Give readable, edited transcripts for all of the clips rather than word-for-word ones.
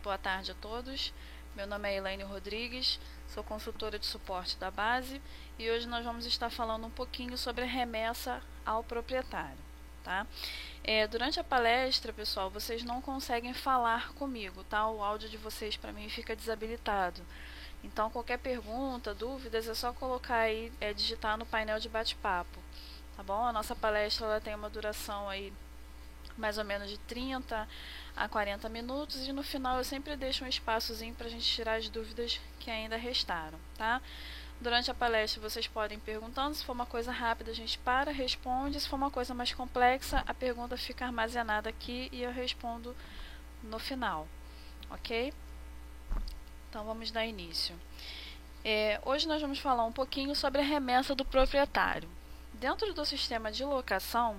boa tarde a todos. Meu nome é Elaine Rodrigues, sou consultora de suporte da base e hoje nós vamos estar falando um pouquinho sobre a remessa ao proprietário, tá? Durante a palestra, pessoal, vocês não conseguem falar comigo, tá? O áudio de vocês para mim fica desabilitado. Então, qualquer pergunta, dúvidas, é só colocar aí, digitar no painel de bate-papo, tá bom? A nossa palestra ela tem uma duração aí mais ou menos de 30 a 40 minutos e no final eu sempre deixo um espaçozinho para a gente tirar as dúvidas que ainda restaram, tá? Durante a palestra vocês podem ir perguntando, se for uma coisa rápida a gente para, responde, se for uma coisa mais complexa a pergunta fica armazenada aqui e eu respondo no final, ok? Então vamos dar início. Hoje nós vamos falar um pouquinho sobre a remessa do proprietário. Dentro do sistema de locação,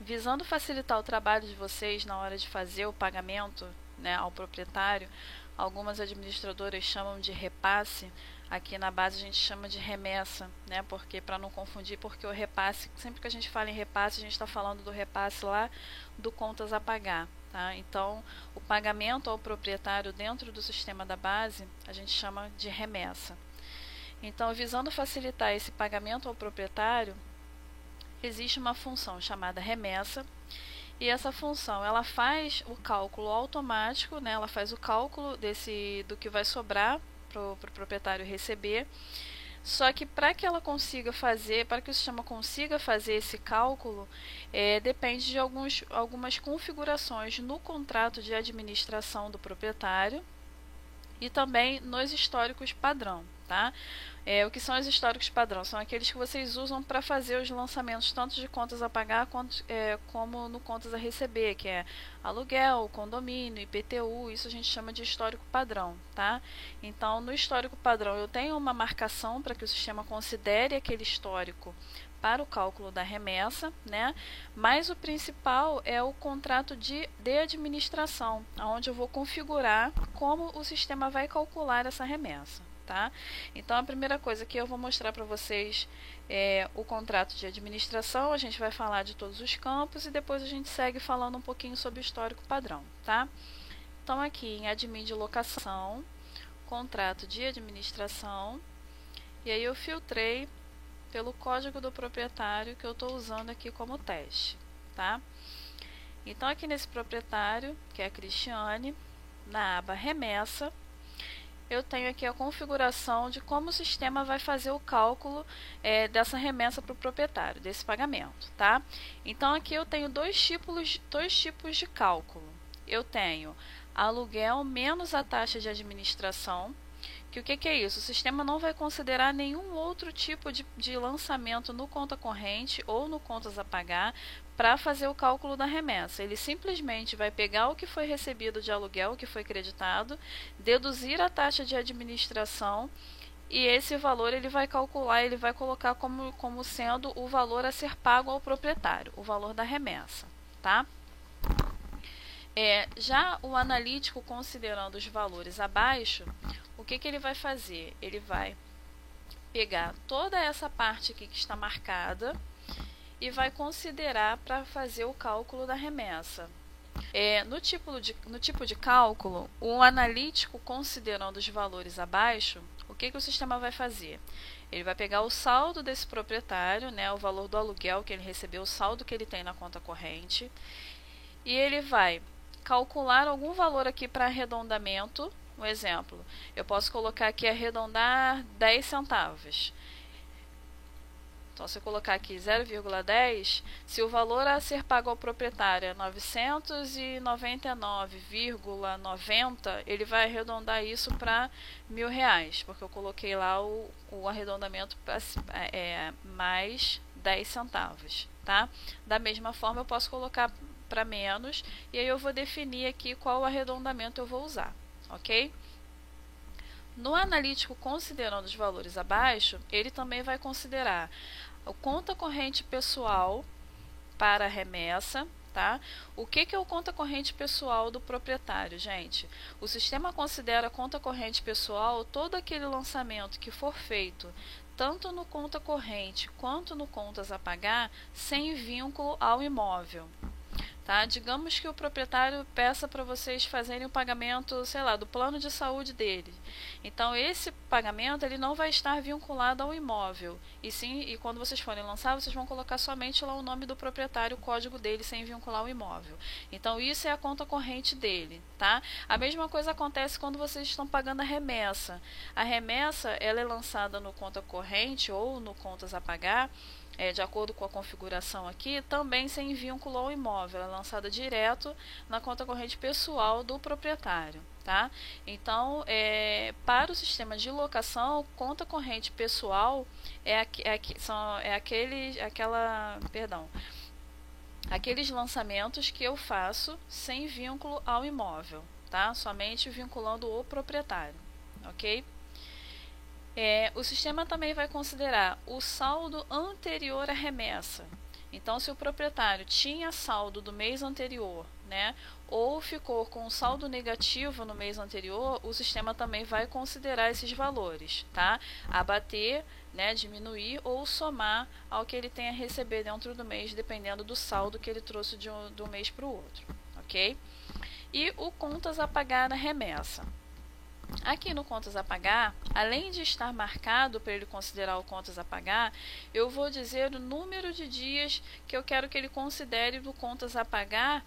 visando facilitar o trabalho de vocês na hora de fazer o pagamento, né, ao proprietário, algumas administradoras chamam de repasse, aqui na base a gente chama de remessa, né, porque para não confundir, porque o repasse, sempre que a gente fala em repasse, a gente está falando do repasse lá do contas a pagar, tá? Então, o pagamento ao proprietário dentro do sistema da base, a gente chama de remessa. Então, visando facilitar esse pagamento ao proprietário, existe uma função chamada remessa e essa função ela faz o cálculo automático, né? Ela faz o cálculo do que vai sobrar para o proprietário receber. Só que para que ela consiga fazer, para que o sistema consiga fazer esse cálculo, depende de algumas configurações no contrato de administração do proprietário e também nos históricos padrão, tá? O que são os históricos padrão? São aqueles que vocês usam para fazer os lançamentos tanto de contas a pagar como no contas a receber, que é aluguel, condomínio, IPTU, isso a gente chama de histórico padrão, tá? Então, no histórico padrão eu tenho uma marcação para que o sistema considere aquele histórico para o cálculo da remessa, né? Mas o principal é o contrato de administração, onde eu vou configurar como o sistema vai calcular essa remessa, tá? Então, a primeira coisa que eu vou mostrar para vocês é o contrato de administração, a gente vai falar de todos os campos e depois a gente segue falando um pouquinho sobre o histórico padrão, tá? Então, aqui em admin de locação, contrato de administração, e aí eu filtrei pelo código do proprietário que eu estou usando aqui como teste, tá? Então, aqui nesse proprietário, que é a Cristiane, na aba remessa, eu tenho aqui a configuração de como o sistema vai fazer o cálculo dessa remessa para o proprietário, desse pagamento, tá? Então, aqui eu tenho dois tipos de cálculo. Eu tenho aluguel menos a taxa de administração, que o que é isso? O sistema não vai considerar nenhum outro tipo de lançamento no conta corrente ou no contas a pagar para fazer o cálculo da remessa. Ele simplesmente vai pegar o que foi recebido de aluguel, o que foi creditado, deduzir a taxa de administração e esse valor ele vai calcular, ele vai colocar como sendo o valor a ser pago ao proprietário, o valor da remessa, tá? Já o analítico, considerando os valores abaixo, o que ele vai fazer? Ele vai pegar toda essa parte aqui que está marcada e vai considerar para fazer o cálculo da remessa. No tipo de cálculo, o analítico, considerando os valores abaixo, o que o sistema vai fazer? Ele vai pegar o saldo desse proprietário, né, o valor do aluguel que ele recebeu, o saldo que ele tem na conta corrente, e ele vai calcular algum valor aqui para arredondamento. Um exemplo, eu posso colocar aqui arredondar 10 centavos. Então, se eu colocar aqui 0,10, se o valor a ser pago ao proprietário é 999,90, ele vai arredondar isso para R$1.000, porque eu coloquei lá o arredondamento mais 10 centavos, tá? Da mesma forma, eu posso colocar para menos, e aí eu vou definir aqui qual arredondamento eu vou usar, ok? No analítico, considerando os valores abaixo, ele também vai considerar o conta corrente pessoal para a remessa, tá? O que é o conta corrente pessoal do proprietário, gente? O sistema considera a conta corrente pessoal todo aquele lançamento que for feito tanto no conta corrente quanto no contas a pagar sem vínculo ao imóvel. Tá? Digamos que o proprietário peça para vocês fazerem o pagamento, sei lá, do plano de saúde dele. Então esse pagamento ele não vai estar vinculado ao imóvel. E quando vocês forem lançar, vocês vão colocar somente lá o nome do proprietário, o código dele, sem vincular o imóvel. Então isso é a conta corrente dele, tá? A mesma coisa acontece quando vocês estão pagando a remessa. A remessa ela é lançada no conta corrente ou no contas a pagar, de acordo com a configuração aqui, também sem vínculo ao imóvel, é lançada direto na conta corrente pessoal do proprietário, tá? Então, para o sistema de locação, conta corrente pessoal aqueles lançamentos que eu faço sem vínculo ao imóvel, tá? Somente vinculando o proprietário, ok? O sistema também vai considerar o saldo anterior à remessa. Então, se o proprietário tinha saldo do mês anterior, né, ou ficou com saldo negativo no mês anterior, o sistema também vai considerar esses valores, tá? Abater, né, diminuir ou somar ao que ele tenha a receber dentro do mês, dependendo do saldo que ele trouxe de um mês para o outro, ok? E o contas a pagar na remessa. Aqui no contas a pagar, além de estar marcado para ele considerar o contas a pagar, eu vou dizer o número de dias que eu quero que ele considere do contas a pagar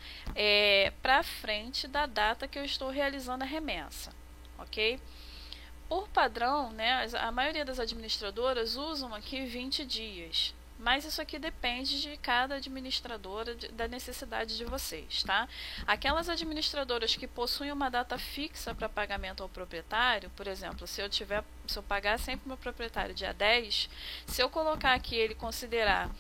para frente da data que eu estou realizando a remessa, ok? Por padrão, né, a maioria das administradoras usam aqui 20 dias. Mas isso aqui depende de cada administradora, da necessidade de vocês, tá? Aquelas administradoras que possuem uma data fixa para pagamento ao proprietário, por exemplo, se eu pagar sempre meu proprietário dia 10, se eu colocar aqui ele considerar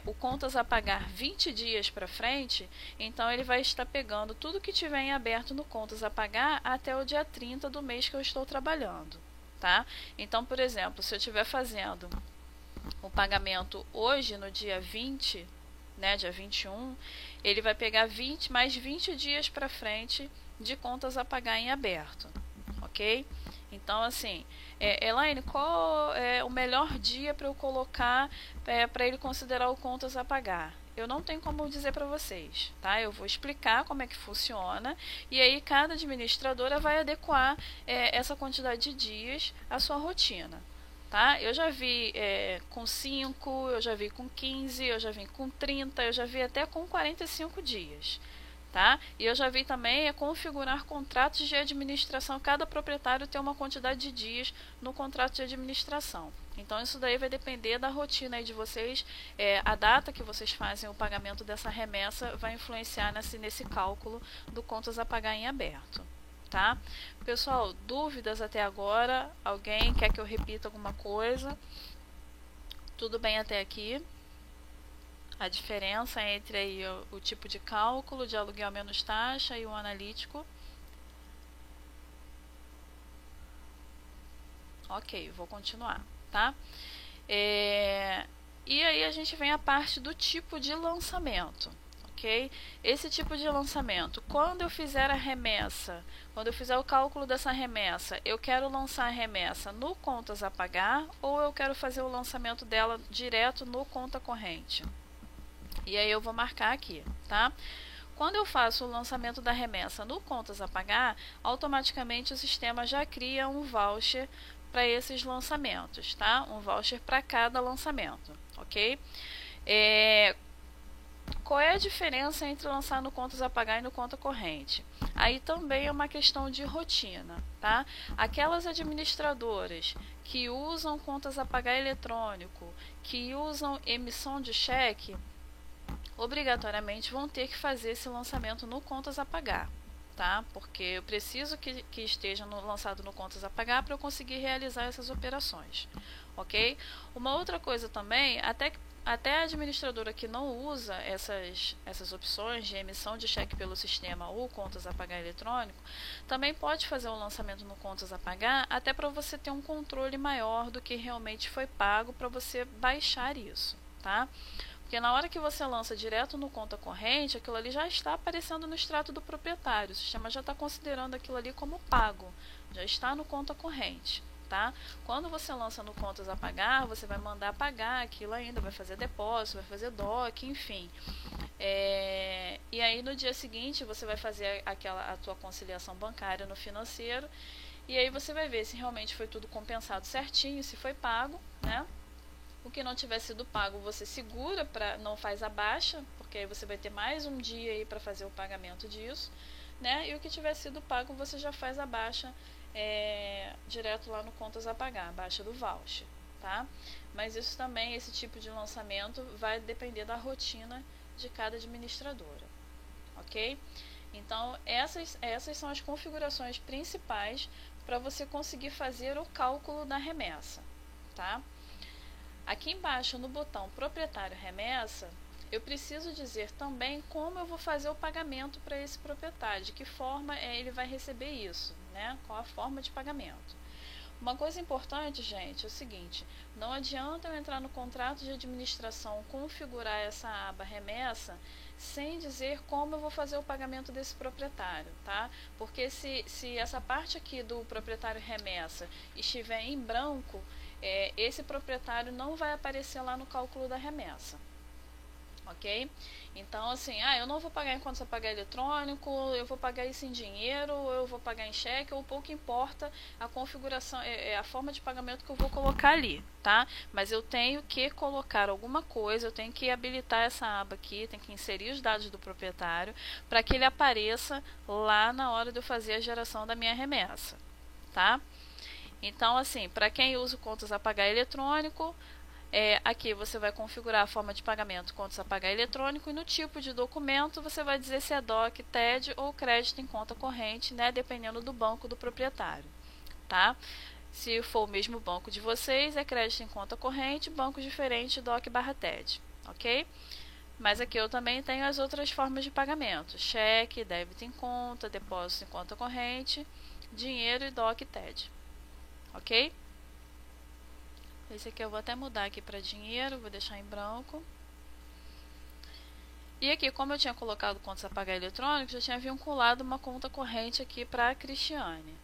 o contas a pagar 20 dias para frente, então ele vai estar pegando tudo que tiver em aberto no contas a pagar até o dia 30 do mês que eu estou trabalhando, tá? Então, por exemplo, se eu estiver fazendo o pagamento hoje, no dia 20, né, dia 21, ele vai pegar mais 20 dias para frente de contas a pagar em aberto, ok? Então, assim, Elaine, qual é o melhor dia para eu colocar para ele considerar o contas a pagar? Eu não tenho como dizer para vocês, tá? Eu vou explicar como é que funciona e aí cada administradora vai adequar essa quantidade de dias à sua rotina. Tá? Eu já vi com 5, eu já vi com 15, eu já vi com 30, eu já vi até com 45 dias. Tá? E eu já vi também configurar contratos de administração. Cada proprietário tem uma quantidade de dias no contrato de administração. Então isso daí vai depender da rotina aí de vocês. A data que vocês fazem o pagamento dessa remessa vai influenciar nesse cálculo do contas a pagar em aberto. Tá? Pessoal, dúvidas até agora? Alguém quer que eu repita alguma coisa? Tudo bem até aqui? A diferença entre aí o tipo de cálculo de aluguel menos taxa e o analítico? Ok, vou continuar, tá? E aí a gente vem a parte do tipo de lançamento. Okay? Esse tipo de lançamento, quando eu fizer a remessa, quando eu fizer o cálculo dessa remessa, eu quero lançar a remessa no contas a pagar ou eu quero fazer o lançamento dela direto no conta corrente? E aí eu vou marcar aqui, tá? Quando eu faço o lançamento da remessa no contas a pagar, automaticamente o sistema já cria um voucher para esses lançamentos, tá? Um voucher para cada lançamento, ok? Qual é a diferença entre lançar no contas a pagar e no conta corrente? Aí também é uma questão de rotina, tá? Aquelas administradoras que usam contas a pagar eletrônico, que usam emissão de cheque, obrigatoriamente vão ter que fazer esse lançamento no contas a pagar, tá? Porque eu preciso que esteja lançado no contas a pagar para eu conseguir realizar essas operações, ok? Uma outra coisa também, até a administradora que não usa essas opções de emissão de cheque pelo sistema ou contas a pagar eletrônico, também pode fazer o lançamento no contas a pagar, até para você ter um controle maior do que realmente foi pago, para você baixar isso, tá? Porque na hora que você lança direto no conta corrente, aquilo ali já está aparecendo no extrato do proprietário, o sistema já está considerando aquilo ali como pago, já está no conta corrente. tá? Quando você lança no contas a pagar, você vai mandar pagar aquilo ainda, vai fazer depósito, vai fazer DOC, enfim. E aí no dia seguinte você vai fazer a tua conciliação bancária no financeiro, e aí você vai ver se realmente foi tudo compensado certinho, se foi pago, né? O que não tiver sido pago você segura, não faz a baixa, porque aí você vai ter mais um dia aí para fazer o pagamento disso, né? E o que tiver sido pago você já faz a baixa direto lá no contas a pagar, a baixa do voucher, tá? Mas isso também, esse tipo de lançamento vai depender da rotina de cada administradora, ok? Então essas são as configurações principais para você conseguir fazer o cálculo da remessa, tá? Aqui embaixo no botão proprietário remessa, eu preciso dizer também como eu vou fazer o pagamento para esse proprietário, de que forma ele vai receber isso, né? Qual a forma de pagamento. Uma coisa importante, gente, é o seguinte: não adianta eu entrar no contrato de administração, configurar essa aba remessa, sem dizer como eu vou fazer o pagamento desse proprietário, tá? Porque se essa parte aqui do proprietário remessa estiver em branco, esse proprietário não vai aparecer lá no cálculo da remessa. Ok? Então, assim, eu não vou pagar em contas a pagar eletrônico, eu vou pagar isso em dinheiro, ou eu vou pagar em cheque, ou pouco importa a configuração, a forma de pagamento que eu vou colocar ali, tá? Mas eu tenho que colocar alguma coisa, eu tenho que habilitar essa aba aqui, tenho que inserir os dados do proprietário para que ele apareça lá na hora de eu fazer a geração da minha remessa, tá? Então, assim, para quem usa contas a pagar eletrônico, aqui você vai configurar a forma de pagamento contas a pagar eletrônico, e no tipo de documento você vai dizer se é DOC, TED ou crédito em conta corrente, né, dependendo do banco do proprietário, tá? Se for o mesmo banco de vocês, é crédito em conta corrente, banco diferente, DOC/TED, ok? Mas aqui eu também tenho as outras formas de pagamento: cheque, débito em conta, depósito em conta corrente, dinheiro e DOC TED, ok? Esse aqui eu vou até mudar aqui para dinheiro, vou deixar em branco. E aqui, como eu tinha colocado contas a pagar eletrônico, já tinha vinculado uma conta corrente aqui para a Cristiane,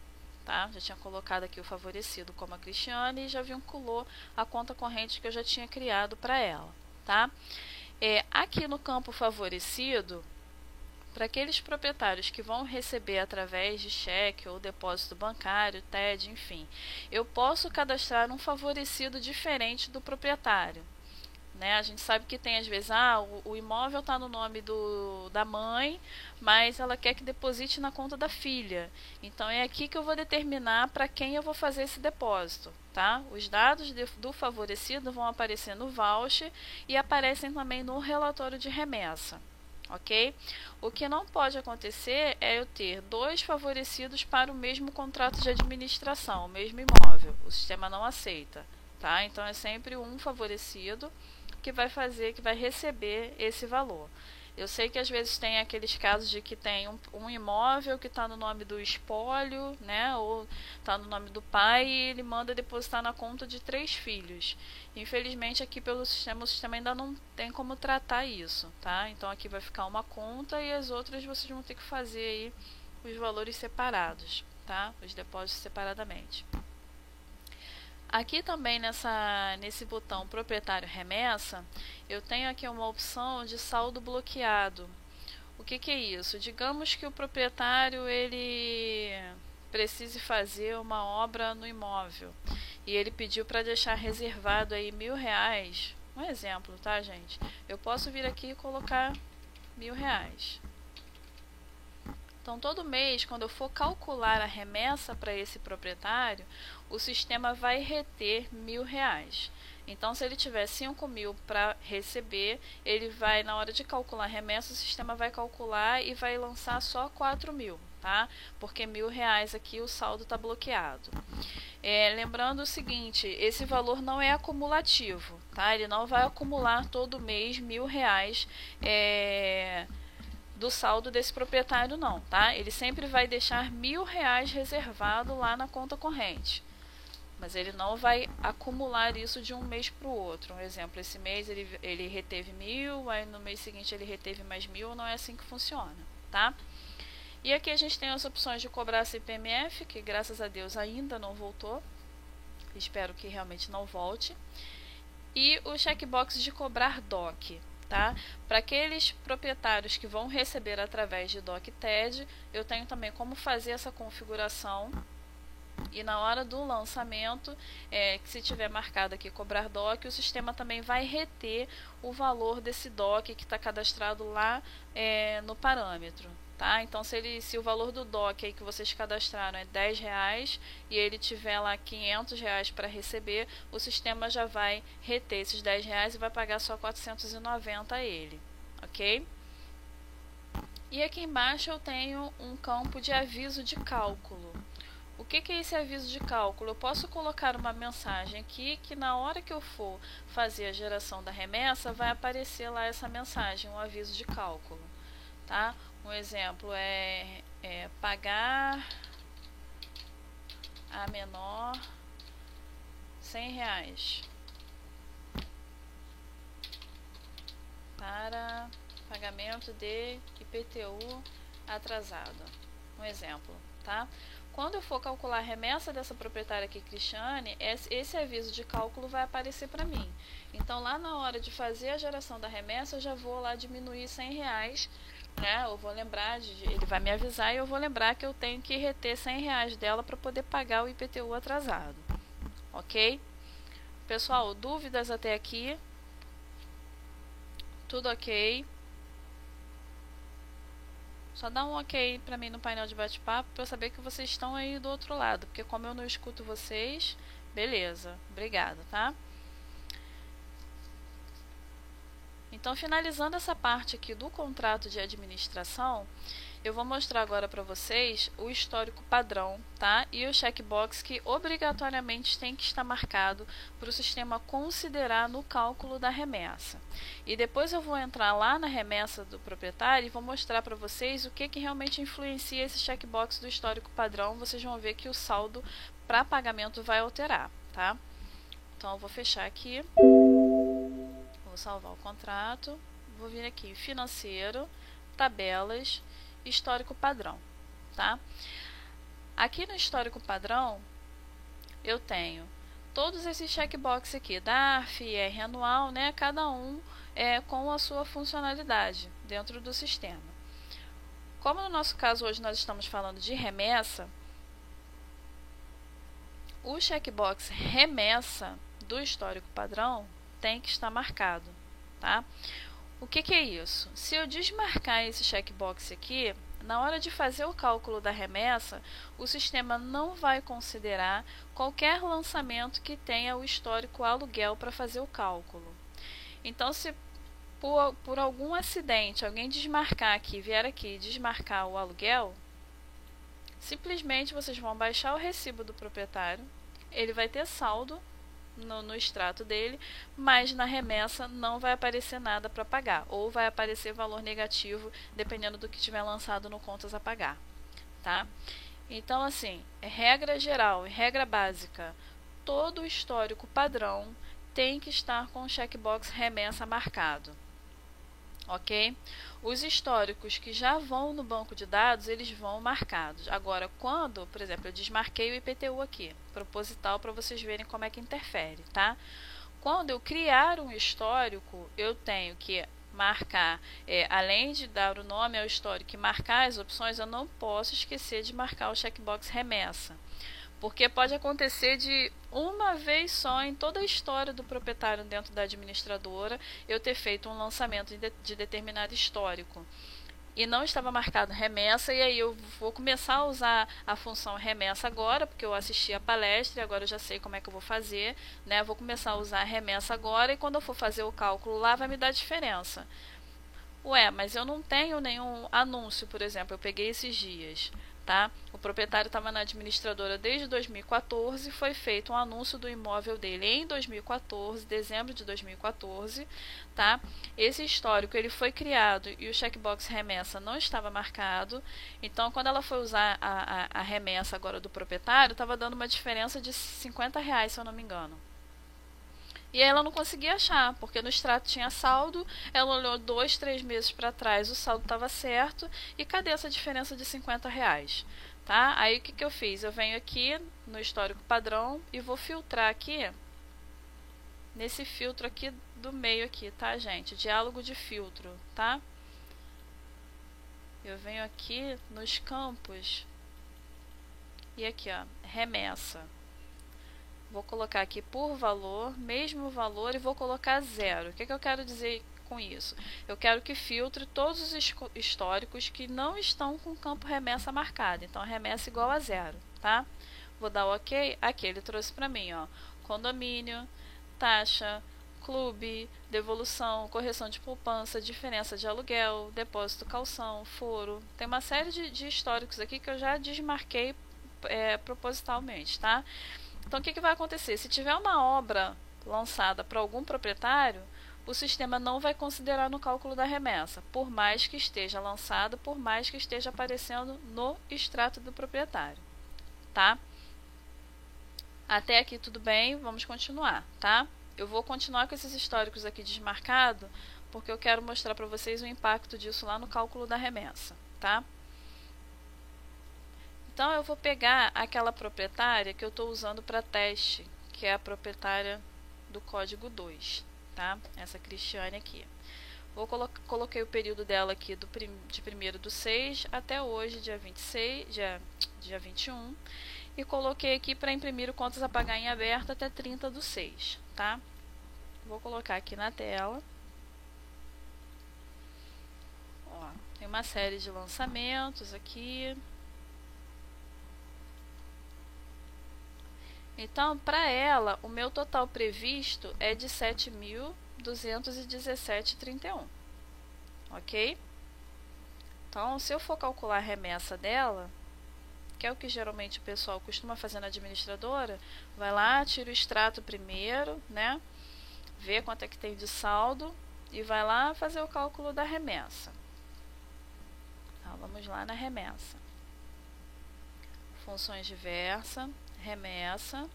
tá? Já tinha colocado aqui o favorecido como a Cristiane e já vinculou a conta corrente que eu já tinha criado para ela, tá? Aqui no campo favorecido, para aqueles proprietários que vão receber através de cheque ou depósito bancário, TED, enfim, eu posso cadastrar um favorecido diferente do proprietário, né? A gente sabe que tem às vezes, o imóvel está no nome da mãe, mas ela quer que deposite na conta da filha. Então é aqui que eu vou determinar para quem eu vou fazer esse depósito, tá? Os dados do favorecido vão aparecer no voucher e aparecem também no relatório de remessa. Ok? O que não pode acontecer é eu ter dois favorecidos para o mesmo contrato de administração, o mesmo imóvel. O sistema não aceita, tá? Então é sempre um favorecido que vai receber esse valor. Eu sei que às vezes tem aqueles casos de que tem um imóvel que está no nome do espólio, né, ou está no nome do pai, e ele manda depositar na conta de 3 filhos. Infelizmente aqui pelo sistema, o sistema ainda não tem como tratar isso, tá? Então aqui vai ficar uma conta e as outras vocês vão ter que fazer aí os valores separados, tá? Os depósitos separadamente. Aqui também nesse botão proprietário remessa, eu tenho aqui uma opção de saldo bloqueado. O que é isso? Digamos que o proprietário ele precise fazer uma obra no imóvel e ele pediu para deixar reservado aí R$1.000. Um exemplo, tá, gente? Eu posso vir aqui e colocar R$1.000. Então, todo mês, quando eu for calcular a remessa para esse proprietário, o sistema vai reter R$1.000. Então, se ele tiver 5.000 para receber, ele vai, na hora de calcular a remessa, o sistema vai calcular e vai lançar só 4.000, tá? Porque R$1.000 aqui o saldo está bloqueado. Lembrando o seguinte, esse valor não é acumulativo, tá? Ele não vai acumular todo mês R$1.000 do saldo desse proprietário, não, tá? Ele sempre vai deixar R$1.000 reservado lá na conta corrente, mas ele não vai acumular isso de um mês para o outro. Um exemplo, esse mês ele reteve 1.000, aí no mês seguinte ele reteve mais 1.000, não é assim que funciona, tá? E aqui a gente tem as opções de cobrar CPMF, que graças a Deus ainda não voltou, espero que realmente não volte. E o checkbox de cobrar DOC, tá? Para aqueles proprietários que vão receber através de DOC TED, eu tenho também como fazer essa configuração. E na hora do lançamento, que se tiver marcado aqui cobrar DOC, o sistema também vai reter o valor desse DOC que está cadastrado lá no parâmetro. Tá? Então, se o valor do DOC aí que vocês cadastraram é R$10 e ele tiver lá R$500 para receber, o sistema já vai reter esses R$10 e vai pagar só R$490 a ele, ok? E aqui embaixo eu tenho um campo de aviso de cálculo. O que é esse aviso de cálculo? Eu posso colocar uma mensagem aqui que na hora que eu for fazer a geração da remessa vai aparecer lá essa mensagem, um aviso de cálculo, tá? Um exemplo é pagar a menor R$100 para pagamento de IPTU atrasado. Um exemplo, tá? Quando eu for calcular a remessa dessa proprietária aqui, Cristiane, esse aviso de cálculo vai aparecer para mim. Então, lá na hora de fazer a geração da remessa, eu já vou lá diminuir R$100, né? Eu vou lembrar, ele vai me avisar e eu vou lembrar que eu tenho que reter R$100 dela para poder pagar o IPTU atrasado. Ok? Pessoal, dúvidas até aqui? Tudo ok? Só dá um ok para mim no painel de bate-papo para eu saber que vocês estão aí do outro lado, porque como eu não escuto vocês, beleza, obrigada, tá? Então, finalizando essa parte aqui do contrato de administração, eu vou mostrar agora para vocês o histórico padrão, tá? E o checkbox que obrigatoriamente tem que estar marcado para o sistema considerar no cálculo da remessa. E depois eu vou entrar lá na remessa do proprietário e vou mostrar para vocês o que realmente influencia esse checkbox do histórico padrão. Vocês vão ver que o saldo para pagamento vai alterar, tá? Então, eu vou fechar aqui. Vou salvar o contrato, vou vir aqui financeiro, tabelas, histórico padrão, tá? Aqui no histórico padrão eu tenho todos esses checkbox aqui, DARF, IR anual, né? Cada um com a sua funcionalidade dentro do sistema. Como no nosso caso hoje nós estamos falando de remessa, o checkbox remessa do histórico padrão tem que estar marcado, tá? O que é isso? Se eu desmarcar esse checkbox aqui, na hora de fazer o cálculo da remessa, o sistema não vai considerar qualquer lançamento que tenha o histórico aluguel para fazer o cálculo. Então, se por algum acidente alguém desmarcar aqui, vier aqui desmarcar o aluguel, simplesmente vocês vão baixar o recibo do proprietário, ele vai ter saldo no extrato dele, mas na remessa não vai aparecer nada para pagar, ou vai aparecer valor negativo, dependendo do que tiver lançado no contas a pagar, tá? Então, assim, regra geral e regra básica, todo o histórico padrão tem que estar com o checkbox remessa marcado, ok? Os históricos que já vão no banco de dados, eles vão marcados. Agora, quando, por exemplo, eu desmarquei o IPTU aqui, proposital, para vocês verem como é que interfere, tá? Quando eu criar um histórico, eu tenho que marcar, além de dar o nome ao histórico e marcar as opções, eu não posso esquecer de marcar o checkbox remessa. Porque pode acontecer de uma vez só em toda a história do proprietário dentro da administradora eu ter feito um lançamento de determinado histórico e não estava marcado remessa, e aí eu vou começar a usar a função remessa agora, porque eu assisti a palestra e agora eu já sei como é que eu vou fazer, né? Vou começar a usar a remessa agora e quando eu for fazer o cálculo lá vai me dar diferença. Ué, mas eu não tenho nenhum anúncio, por exemplo, eu peguei esses dias. Tá? O proprietário estava na administradora desde 2014, foi feito um anúncio do imóvel dele em 2014, dezembro de 2014, tá? Esse histórico ele foi criado e o checkbox remessa não estava marcado, então quando ela foi usar a remessa agora do proprietário, estava dando uma diferença de R$50, se eu não me engano. E aí ela não conseguia achar, porque no extrato tinha saldo, ela olhou 2, 3 meses para trás, o saldo estava certo, e cadê essa diferença de R$50? tá? Aí o que que eu fiz? Eu venho aqui no histórico padrão e vou filtrar aqui, nesse filtro aqui do meio aqui, tá, gente? Diálogo de filtro, tá? Eu venho aqui nos campos e aqui, ó, remessa. Vou colocar aqui por valor, mesmo valor, e vou colocar 0. O que que eu quero dizer com isso? Eu quero que filtre todos os históricos que não estão com o campo remessa marcado. Então, remessa igual a 0, tá? Vou dar o OK. Aqui ele trouxe para mim, ó, condomínio, taxa, clube, devolução, correção de poupança, diferença de aluguel, depósito calção, foro. Tem uma série de históricos aqui que eu já desmarquei propositalmente, tá? Então, o que que vai acontecer? Se tiver uma obra lançada para algum proprietário, o sistema não vai considerar no cálculo da remessa, por mais que esteja lançado, por mais que esteja aparecendo no extrato do proprietário, tá? Até aqui tudo bem, vamos continuar, tá? Eu vou continuar com esses históricos aqui desmarcados, porque eu quero mostrar para vocês o impacto disso lá no cálculo da remessa, tá? Então, eu vou pegar aquela proprietária que eu estou usando para teste, que é a proprietária do código 2, tá? Essa Cristiane aqui. Coloquei o período dela aqui de 1º/6 até hoje, dia 26, dia 21. E coloquei aqui para imprimir o contas a pagar em aberto até 30/6, tá? Vou colocar aqui na tela. Ó, tem uma série de lançamentos aqui. Então, para ela, o meu total previsto é de 7.217,31, ok? Então, se eu for calcular a remessa dela, que é o que geralmente o pessoal costuma fazer na administradora, vai lá, tira o extrato primeiro, né? Vê quanto é que tem de saldo e vai lá fazer o cálculo da remessa. Então, vamos lá na remessa. Funções diversas. Remessa,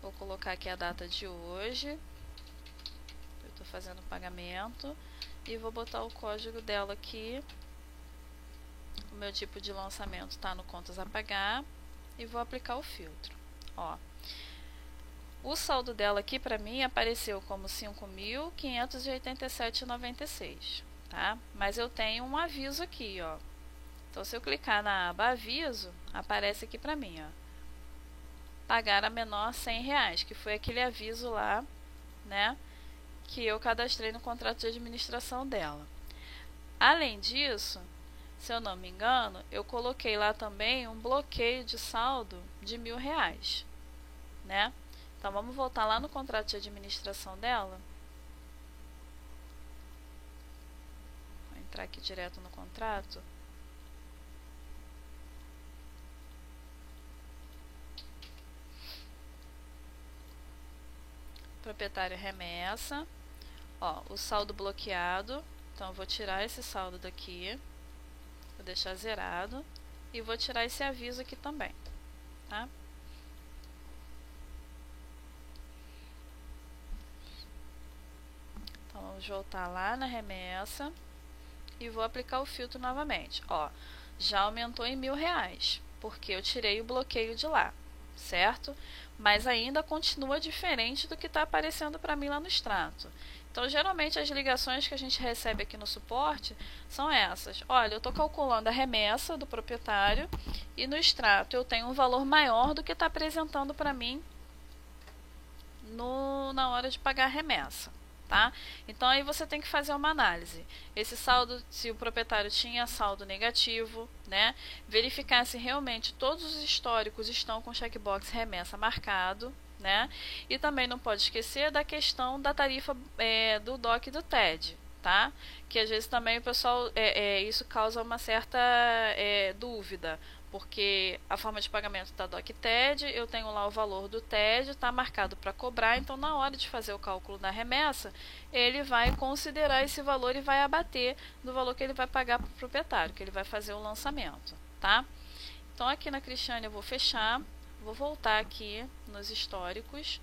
vou colocar aqui a data de hoje, eu estou fazendo o pagamento, e vou botar o código dela aqui. O meu tipo de lançamento está no contas a pagar, e vou aplicar o filtro. Ó, o saldo dela aqui para mim apareceu como 5.587,96, tá? Mas eu tenho um aviso aqui, ó. Então, se eu clicar na aba aviso, aparece aqui para mim, ó, pagar a menor R$100, que foi aquele aviso lá, né, que eu cadastrei no contrato de administração dela. Além disso, se eu não me engano, eu coloquei lá também um bloqueio de saldo de R$1.000, né? Então, vamos voltar lá no contrato de administração dela. Vou entrar aqui direto no contrato. Proprietário remessa, ó, o saldo bloqueado, então eu vou tirar esse saldo daqui, vou deixar zerado e vou tirar esse aviso aqui também, tá? Então vamos voltar lá na remessa e vou aplicar o filtro novamente, ó, já aumentou em R$1.000, porque eu tirei o bloqueio de lá, certo? Mas ainda continua diferente do que está aparecendo para mim lá no extrato. Então, geralmente, as ligações que a gente recebe aqui no suporte são essas. Olha, eu estou calculando a remessa do proprietário e no extrato eu tenho um valor maior do que está apresentando para mim na hora de pagar a remessa. Tá? Então, aí você tem que fazer uma análise. Esse saldo, se o proprietário tinha saldo negativo, né? Verificar se realmente todos os históricos estão com checkbox remessa marcado, né? E também não pode esquecer da questão da tarifa do DOC e do TED, tá? Que às vezes também o pessoal, isso causa uma certa dúvida, porque a forma de pagamento da DOC TED, eu tenho lá o valor do TED, está marcado para cobrar, então na hora de fazer o cálculo da remessa, ele vai considerar esse valor e vai abater do valor que ele vai pagar para o proprietário, que ele vai fazer o lançamento, tá? Então aqui na Cristiane eu vou fechar, vou voltar aqui nos históricos,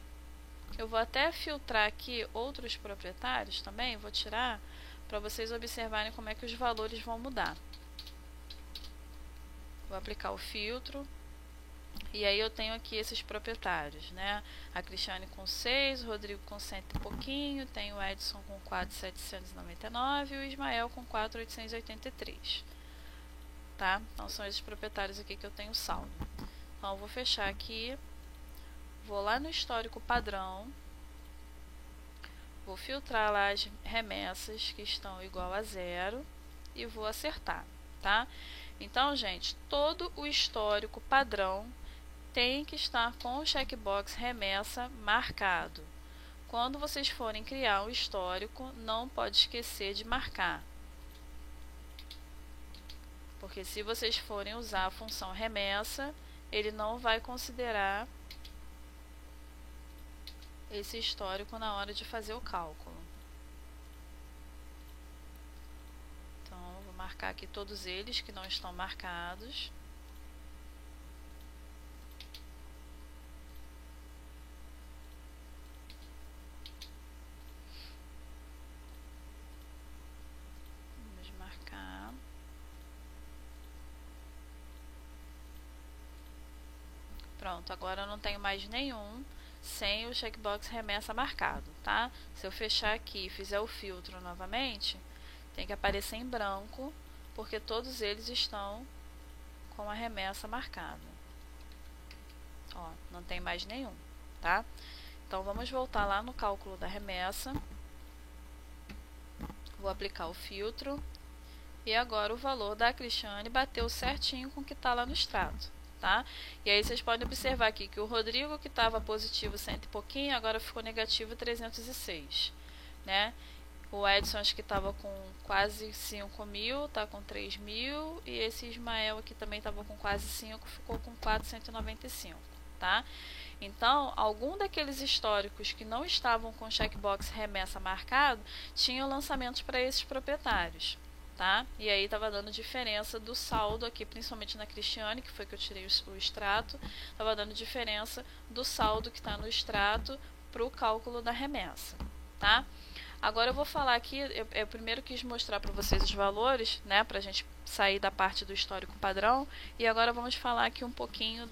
eu vou até filtrar aqui outros proprietários também, vou tirar para vocês observarem como é que os valores vão mudar. Vou aplicar o filtro. E aí eu tenho aqui esses proprietários, né? A Cristiane com 6, o Rodrigo com 100 e pouquinho, tem o Edson com 4.799 e o Ismael com 4.883. Tá? Então são esses proprietários aqui que eu tenho saldo. Então eu vou fechar aqui, vou lá no histórico padrão, vou filtrar lá as remessas que estão igual a 0 e vou acertar, tá? Então, gente, todo o histórico padrão tem que estar com o checkbox remessa marcado. Quando vocês forem criar um histórico, não pode esquecer de marcar. Porque se vocês forem usar a função remessa, ele não vai considerar esse histórico na hora de fazer o cálculo. Então, vou marcar aqui todos eles que não estão marcados. Vamos marcar. Pronto, agora eu não tenho mais nenhum sem o checkbox remessa marcado, tá? Se eu fechar aqui e fizer o filtro novamente, tem que aparecer em branco, porque todos eles estão com a remessa marcada. Ó, não tem mais nenhum, tá? Então vamos voltar lá no cálculo da remessa. Vou aplicar o filtro. E agora o valor da Cristiane bateu certinho com o que está lá no extrato. Tá? E aí vocês podem observar aqui que o Rodrigo, que estava positivo 100 e pouquinho, agora ficou negativo 306, né? O Edson, acho que estava com quase 5.000, está com 3.000, e esse Ismael aqui também estava com quase 5, ficou com 495, tá? Então, algum daqueles históricos que não estavam com checkbox remessa marcado, tinham lançamentos para esses proprietários. Tá? E aí estava dando diferença do saldo aqui, principalmente na Cristiane, que foi que eu tirei o extrato, estava dando diferença do saldo que está no extrato para o cálculo da remessa, tá? Agora eu vou falar aqui, eu primeiro quis mostrar para vocês os valores, né, para a gente sair da parte do histórico padrão, e agora vamos falar aqui um pouquinho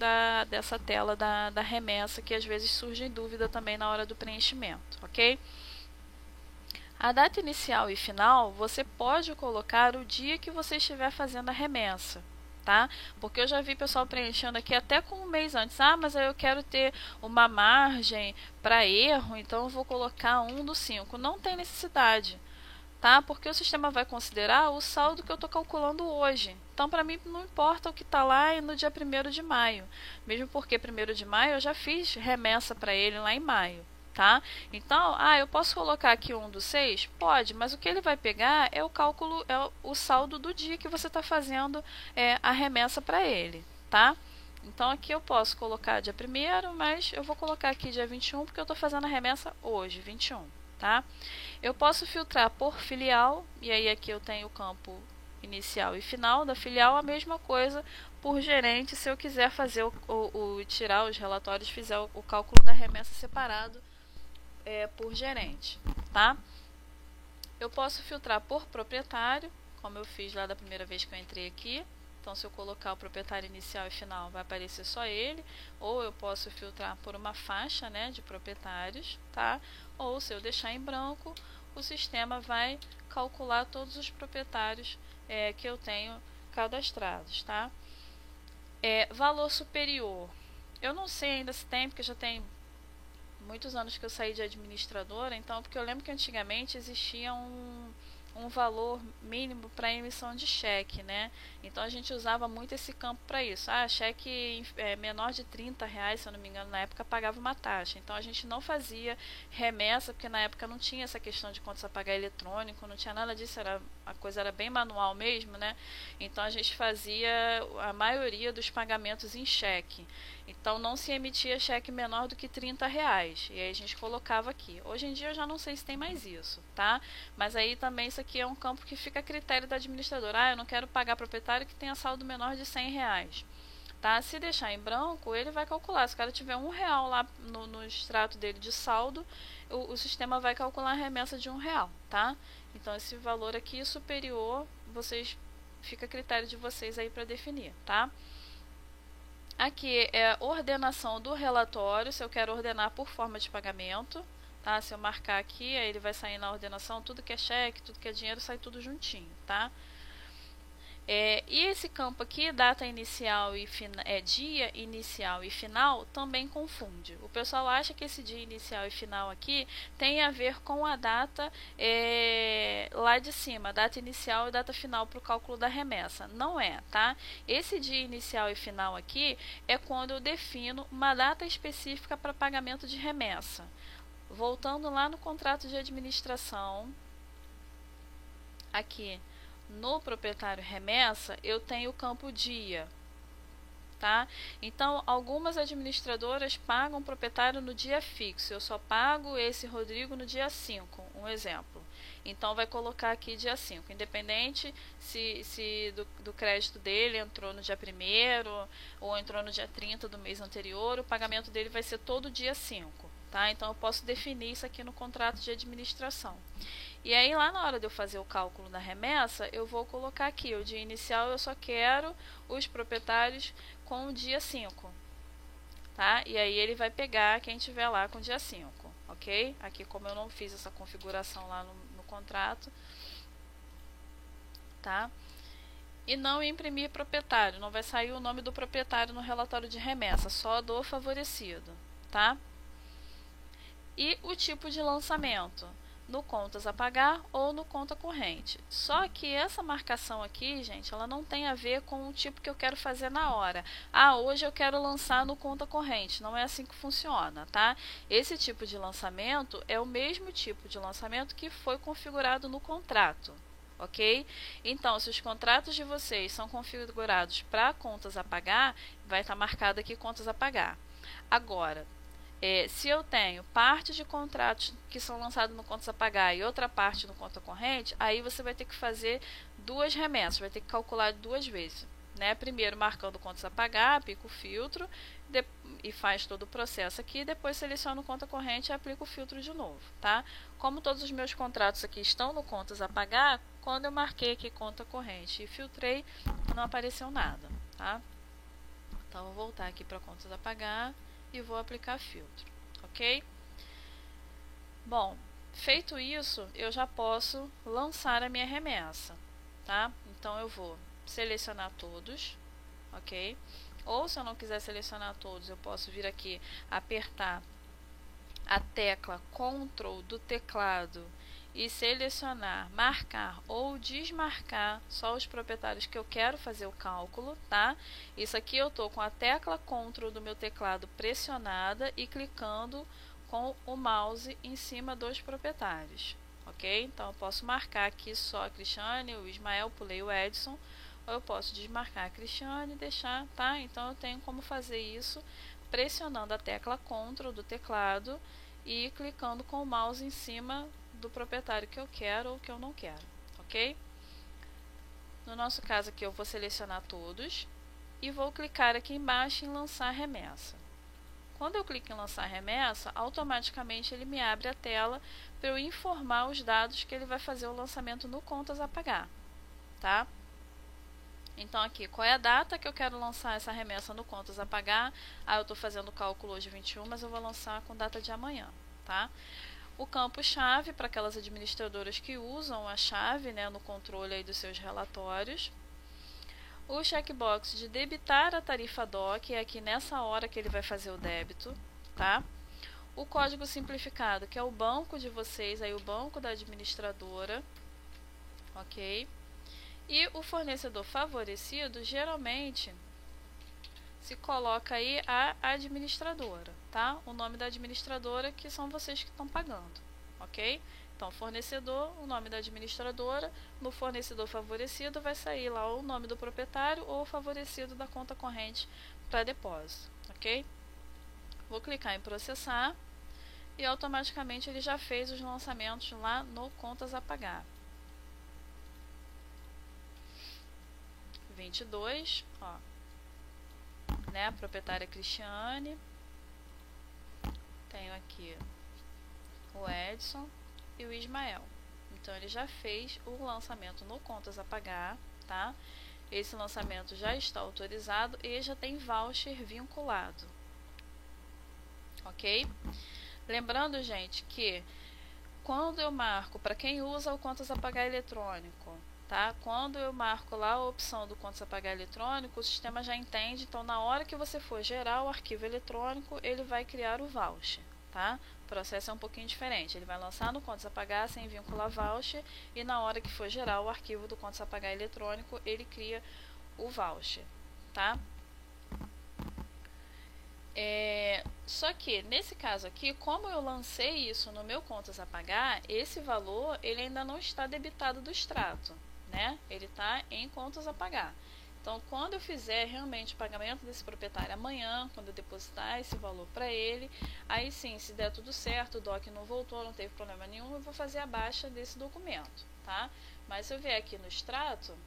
dessa tela da remessa, que às vezes surge dúvida também na hora do preenchimento, ok? A data inicial e final, você pode colocar o dia que você estiver fazendo a remessa, tá? Porque eu já vi pessoal preenchendo aqui até com um mês antes. Ah, mas aí eu quero ter uma margem para erro, então eu vou colocar 1/5. Não tem necessidade, tá? Porque o sistema vai considerar o saldo que eu estou calculando hoje. Então, para mim, não importa o que está lá no dia 1º de maio. Mesmo porque 1º de maio eu já fiz remessa para ele lá em maio. Tá? Então, eu posso colocar aqui 1/6? Pode, mas o que ele vai pegar é o cálculo, é o saldo do dia que você está fazendo a remessa para ele, tá? Então, aqui eu posso colocar dia 1º, mas eu vou colocar aqui dia 21, porque eu estou fazendo a remessa hoje, 21, tá? Eu posso filtrar por filial, e aí aqui eu tenho o campo inicial e final da filial, a mesma coisa por gerente, se eu quiser fazer tirar os relatórios, fizer o cálculo da remessa separado, por gerente, tá? Eu posso filtrar por proprietário, como eu fiz lá da primeira vez que eu entrei aqui. Então, se eu colocar o proprietário inicial e final, vai aparecer só ele. Ou eu posso filtrar por uma faixa, né, de proprietários, tá? Ou se eu deixar em branco, o sistema vai calcular todos os proprietários que eu tenho cadastrados, tá? Valor superior. Eu não sei ainda se tem, porque já tem muitos anos que eu saí de administradora, então, porque eu lembro que antigamente existia um valor mínimo para emissão de cheque, né? Então a gente usava muito esse campo para isso. Cheque menor de R$30, se eu não me engano, na época pagava uma taxa. Então a gente não fazia remessa, porque na época não tinha essa questão de contas a pagar eletrônico, não tinha nada disso, a coisa era bem manual mesmo, né? Então a gente fazia a maioria dos pagamentos em cheque. Então não se emitia cheque menor do que R$30. E aí a gente colocava aqui. Hoje em dia eu já não sei se tem mais isso, tá? Mas aí também isso aqui é um campo que fica a critério da administradora. Eu não quero pagar proprietário que tenha saldo menor de R$100. Tá? Se deixar em branco, ele vai calcular. Se o cara tiver R$1 lá no extrato dele de saldo, o sistema vai calcular a remessa de R$1, tá? Então esse valor aqui superior, vocês fica a critério de vocês aí para definir, tá? Aqui é a ordenação do relatório, se eu quero ordenar por forma de pagamento, tá? Se eu marcar aqui, aí ele vai sair na ordenação, tudo que é cheque, tudo que é dinheiro, sai tudo juntinho, tá? E esse campo aqui, data inicial e dia inicial e final, também confunde. O pessoal acha que esse dia inicial e final aqui tem a ver com a data lá de cima, data inicial e data final para o cálculo da remessa. Não é, tá? Esse dia inicial e final aqui é quando eu defino uma data específica para pagamento de remessa. Voltando lá no contrato de administração, aqui no proprietário remessa, eu tenho o campo dia, tá? Então, algumas administradoras pagam o proprietário no dia fixo. Eu só pago esse Rodrigo no dia 5, um exemplo. Então, vai colocar aqui dia 5, independente se do crédito dele entrou no dia 1º ou entrou no dia 30 do mês anterior, o pagamento dele vai ser todo dia 5, tá? Então, eu posso definir isso aqui no contrato de administração. E aí, lá na hora de eu fazer o cálculo da remessa, eu vou colocar aqui, o dia inicial eu só quero os proprietários com o dia 5, tá? E aí ele vai pegar quem tiver lá com o dia 5, ok? Aqui, como eu não fiz essa configuração lá no contrato, tá? E não imprimir proprietário, não vai sair o nome do proprietário no relatório de remessa, só do favorecido, tá? E o tipo de lançamento, no contas a pagar ou no conta corrente. Só que essa marcação aqui, gente, ela não tem a ver com o tipo que eu quero fazer na hora. Ah, hoje eu quero lançar no conta corrente. Não é assim que funciona, tá? Esse tipo de lançamento é o mesmo tipo de lançamento que foi configurado no contrato, ok? Então, se os contratos de vocês são configurados para contas a pagar, vai estar marcado aqui contas a pagar. Agora, se eu tenho parte de contratos que são lançados no contas a pagar e outra parte no conta corrente, aí você vai ter que fazer duas remessas, vai ter que calcular duas vezes, né? Primeiro marcando contas a pagar, aplica o filtro e faz todo o processo aqui, depois seleciona o conta corrente e aplica o filtro de novo, tá? Como todos os meus contratos aqui estão no contas a pagar, quando eu marquei aqui conta corrente e filtrei, não apareceu nada, tá? Então, vou voltar aqui para contas a pagar e vou aplicar filtro, ok? Bom, feito isso, eu já posso lançar a minha remessa, tá? Então, eu vou selecionar todos, ok? Ou, se eu não quiser selecionar todos, eu posso vir aqui, apertar a tecla Ctrl do teclado e selecionar, marcar ou desmarcar só os proprietários que eu quero fazer o cálculo, tá? Isso aqui eu estou com a tecla Ctrl do meu teclado pressionada e clicando com o mouse em cima dos proprietários, ok? Então, eu posso marcar aqui só a Cristiane, o Ismael, pulei o Edson, ou eu posso desmarcar a Cristiane e deixar, tá? Então, eu tenho como fazer isso pressionando a tecla Ctrl do teclado e clicando com o mouse em cima do proprietário que eu quero ou que eu não quero, ok? No nosso caso aqui eu vou selecionar todos e vou clicar aqui embaixo em lançar remessa. Quando eu clico em lançar remessa, automaticamente ele me abre a tela para eu informar os dados que ele vai fazer o lançamento no contas a pagar, tá? Então aqui, qual é a data que eu quero lançar essa remessa no contas a pagar? Ah, eu estou fazendo o cálculo hoje 21, mas eu vou lançar com data de amanhã, tá? O campo chave para aquelas administradoras que usam a chave, né, no controle aí dos seus relatórios. O checkbox de debitar a tarifa DOC é aqui nessa hora que ele vai fazer o débito, tá? O código simplificado, que é o banco de vocês, aí o banco da administradora, ok? E o fornecedor favorecido, geralmente, se coloca aí a administradora, tá? O nome da administradora, que são vocês que estão pagando, ok? Então, fornecedor, o nome da administradora, no fornecedor favorecido vai sair lá o nome do proprietário ou favorecido da conta corrente para depósito, ok? Vou clicar em processar e automaticamente ele já fez os lançamentos lá no contas a pagar. 22, ó. Né, a proprietária Cristiane, tenho aqui o Edson e o Ismael. Então ele já fez o lançamento no contas a pagar, tá? Esse lançamento já está autorizado e já tem voucher vinculado, ok? Lembrando, gente, que quando eu marco, para quem usa o contas a pagar eletrônico, tá? Quando eu marco lá a opção do contas a pagar eletrônico, o sistema já entende, então na hora que você for gerar o arquivo eletrônico, ele vai criar o voucher, tá? O processo é um pouquinho diferente, ele vai lançar no contas a pagar sem vincular voucher e na hora que for gerar o arquivo do contas a pagar eletrônico, ele cria o voucher, tá? Só que nesse caso aqui, como eu lancei isso no meu contas a pagar, esse valor ele ainda não está debitado do extrato, né? Ele está em contas a pagar. Então, quando eu fizer realmente o pagamento desse proprietário amanhã, quando eu depositar esse valor para ele, aí sim, se der tudo certo, o DOC não voltou, não teve problema nenhum, eu vou fazer a baixa desse documento, tá? Mas se eu vier aqui no extrato,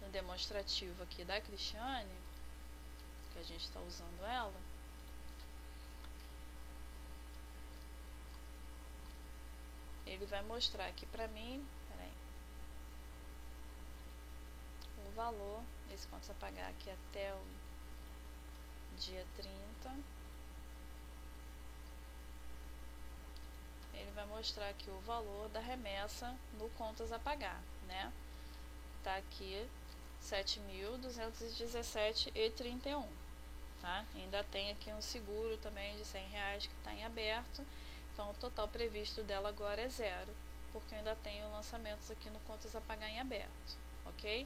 no demonstrativo aqui da Cristiane, que a gente está usando ela, ele vai mostrar aqui para mim, peraí, o valor, esse contas a pagar aqui até o dia 30, ele vai mostrar aqui o valor da remessa no contas a pagar, né? Tá aqui 7.217,31, tá? Ainda tem aqui um seguro também de R$100 que está em aberto, então o total previsto dela agora é 0, porque eu ainda tenho lançamentos aqui no contas a pagar em aberto, ok?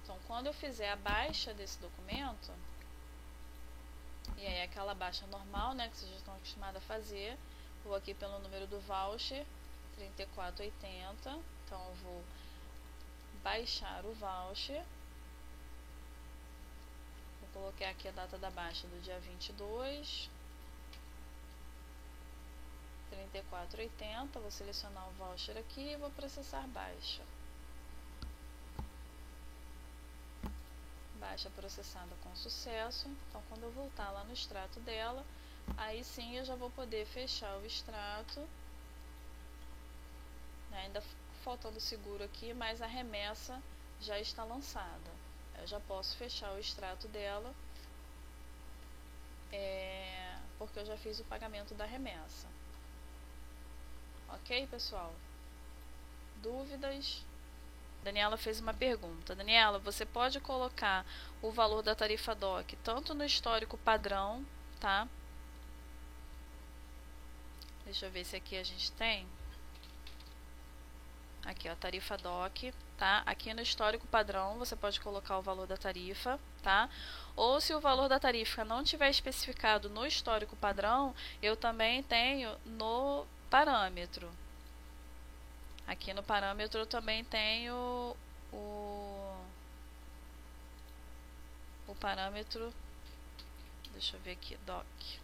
Então, quando eu fizer a baixa desse documento, e aí aquela baixa normal, né, que vocês já estão acostumados a fazer, vou aqui pelo número do voucher, 3480, então eu vou baixar o voucher, vou colocar aqui a data da baixa do dia 22, 3480, vou selecionar o voucher aqui e vou processar baixa. Baixa processada com sucesso. Então, quando eu voltar lá no extrato dela, aí sim eu já vou poder fechar o extrato, né? Ainda faltando seguro aqui, mas a remessa já está lançada. Eu já posso fechar o extrato dela, porque eu já fiz o pagamento da remessa. Ok, pessoal? Dúvidas? Daniela fez uma pergunta. Daniela, você pode colocar o valor da tarifa DOC tanto no histórico padrão, tá? Deixa eu ver se aqui a gente tem. Aqui, ó, tarifa DOC, tá? Aqui no histórico padrão você pode colocar o valor da tarifa, tá? Ou se o valor da tarifa não tiver especificado no histórico padrão, eu também tenho no parâmetro. Aqui no parâmetro eu também tenho o parâmetro, deixa eu ver aqui, DOC.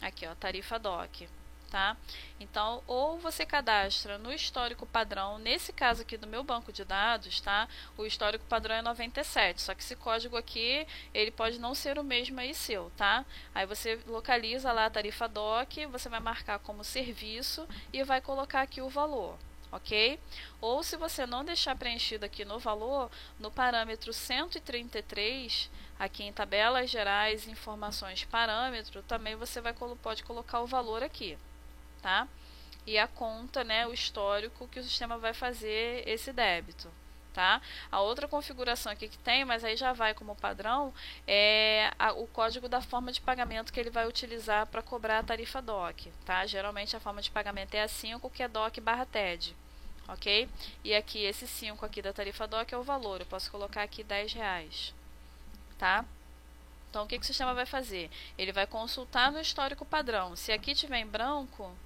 Aqui, ó, tarifa DOC, tá? Então, ou você cadastra no histórico padrão, nesse caso aqui do meu banco de dados, tá? O histórico padrão é 97, só que esse código aqui, ele pode não ser o mesmo aí seu, tá? Aí você localiza lá a tarifa DOC, você vai marcar como serviço e vai colocar aqui o valor, ok? Ou se você não deixar preenchido aqui no valor, no parâmetro 133, aqui em tabelas gerais, informações, parâmetro, também você pode colocar o valor aqui, tá? E a conta, né, o histórico que o sistema vai fazer esse débito, tá? A outra configuração aqui que tem, mas aí já vai como padrão, é o código da forma de pagamento que ele vai utilizar para cobrar a tarifa DOC, tá? Geralmente a forma de pagamento é a 5, que é DOC/TED, ok? E aqui esse 5 aqui da tarifa DOC é o valor, eu posso colocar aqui R$10, tá? Então o que o sistema vai fazer? Ele vai consultar no histórico padrão. Se aqui tiver em branco,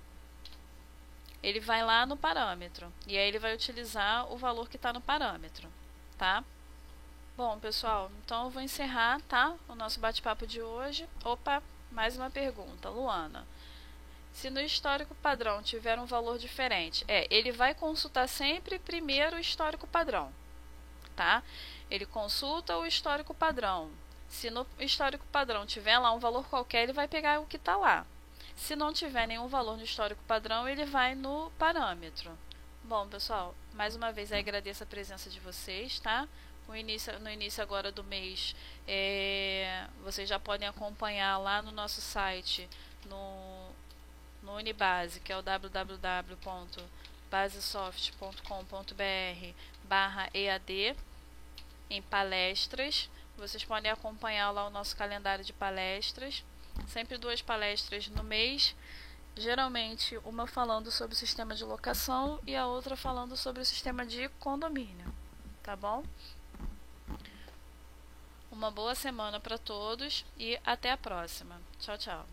ele vai lá no parâmetro e aí ele vai utilizar o valor que está no parâmetro, tá? Bom, pessoal, então eu vou encerrar, tá? O nosso bate-papo de hoje. Opa, mais uma pergunta, Luana. Se no histórico padrão tiver um valor diferente, ele vai consultar sempre primeiro o histórico padrão, tá? Ele consulta o histórico padrão. Se no histórico padrão tiver lá um valor qualquer, ele vai pegar o que está lá. Se não tiver nenhum valor no histórico padrão, ele vai no parâmetro. Bom, pessoal, mais uma vez agradeço a presença de vocês, tá? No início agora do mês, vocês já podem acompanhar lá no nosso site, no Unibase, que é o www.basesoft.com.br/EAD, em palestras. Vocês podem acompanhar lá o nosso calendário de palestras, sempre 2 palestras no mês, geralmente uma falando sobre o sistema de locação e a outra falando sobre o sistema de condomínio, tá bom? Uma boa semana para todos e até a próxima. Tchau, tchau.